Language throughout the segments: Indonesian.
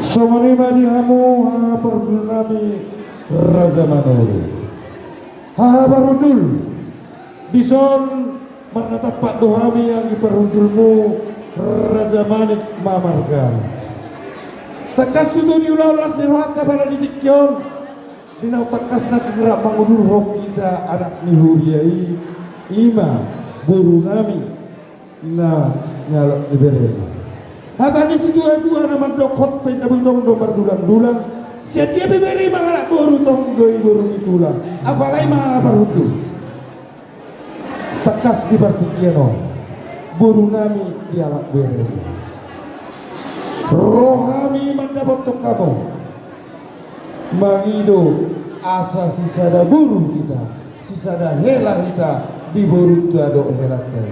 Semenima dihamu perdunami Raja Manuru Habarudul Bison menatapak dohami yang diperundulmu Raja Manik Mamarga tekas itu diulas nirwaka pada ditikyon dinau tekas na kegerak mangudur hok kita anak nihuriai ima buru nami na nyalok diberi hata di situ itu ada mandokot penyabutong domar dulang-dulang sedia biberi mangalak buru tong doi buru itulah apalagi mah barutu tekas di bartikiano buru nami dialak beri rohami mandabotong kamu mangido asa sisada buru kita sisada hela kita di buru tuado helatai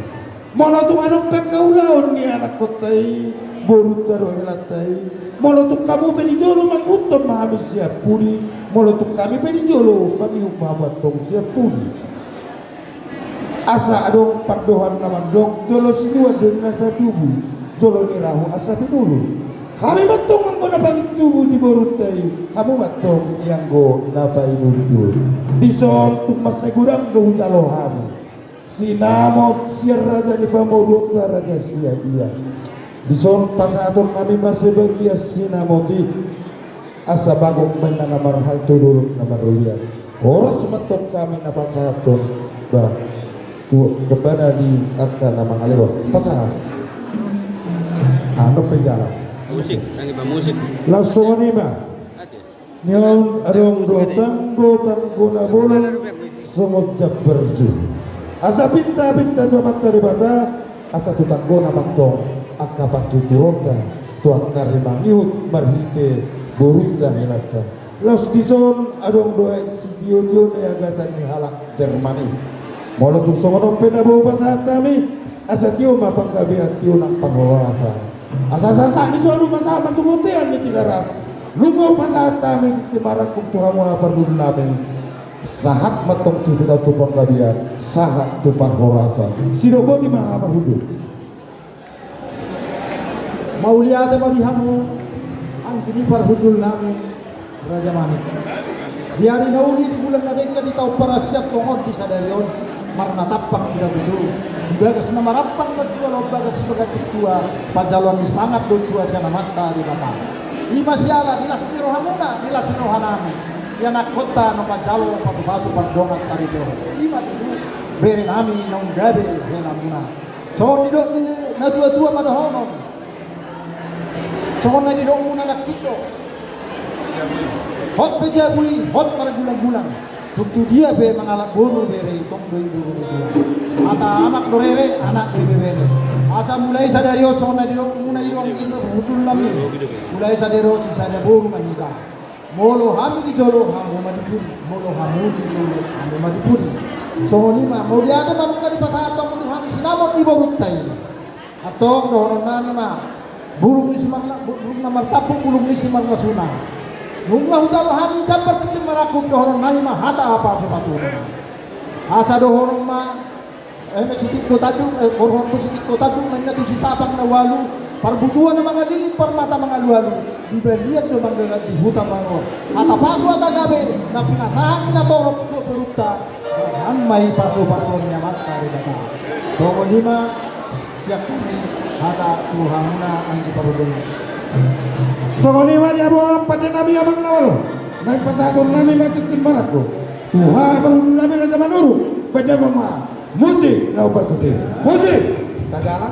molotung anok pekaulaun ni anak kotai buru tuado helatai molotung kamu penijolo mangutom mahamis siap pudi molotung kami penijolo mangihup mahabat tong siap pudi asa adong pardohan naman dong jolo sinua dengan satubu jolo nirahu asa pinulu kami batong ang ko napagitubo di Borutai kamu batong yang go napainudur disol tumasagurang go hutalohami sinamot siya raja ni pamodok na raja siya dia disol pasaton kami masih bagia sinamoti asa bagong may nangamarhal tulurok na marulian oras matok kami na pasaton ba kepada di angka nama ngalewa pasahan ano penjara musik, nangi ba musik. Langsung ni ba? Nyaon adong gotang guna bola sumot jaberju. Asa pinta do mataribata asa tutang gona matong akapat tuturota tuang karimang ihut marhite boruta hilata. Los dison adong doa studio ya gatan ni halak Jermani. Molo tu songono penabo pasat kami asa tiu mapang kabian tiu nak panghorasa. Asa-asa ni suatu masalah tungutian ni tiga ras lungo pasata mi timarak kung tuhamu apa dulu namin sahat matong tu kita tupang kabian sahat tupang horasa sidobo di mga apa hudu mauliate marihamu ang kini parhudul namin Raja Manik di hari nauli di bulan nadengka di tau parasiat tongod di sadarion marnatapang tidak dulu dibagas na marampang kedua lo bagas sebagai ketua pajalon di sangat do tua siya mata di mata ima siala dilas nirohamuna dilas nirohanami ya nakota no pajalo pasu-pasu pardongas sari do ima dulu bere nami nong gabe henamuna so ni do na tua-tua pada honon so na ni do muna nakito hot pejabuli hot para gulang-gulang untuk dia be mengalak buru bere tong doi buru itu asa amak dorere anak bebe asa mulai sadario sona dio mulai ruang indo budul lami mulai sadero sisada buru manida molo hami di jolo hamu madipun molo hamu di jolo hamu madipun so lima mau dia ada manung di pasar tong untuk hami sinamot di borutai atong dohonon nami ma burung ni simang burung namar tapuk burung ni simang masuna nunglah udal hami jambar titik marakum dohoron nahi mah hata apa pasuna asa dohoron mah sitik ko tadung orhon ko sitik ko tadung nanya tu si sabang na walu parbutuan na mga lilit parmata mga luwalu dibelian do manggagat di hutan mango hata pasu ata gabe na pinasahan na torok ko berukta han may pasu-pasu niya mata di bata so lima siap kami hata tuhamuna ang iparudun Sokoni mari abo pada nabi abang nawal. Naik pasatun nami matitin marako. Tuhan baru nami Raja Manuru. Pada mama musik lau berkesi. Musik. Tagala.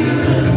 Udah.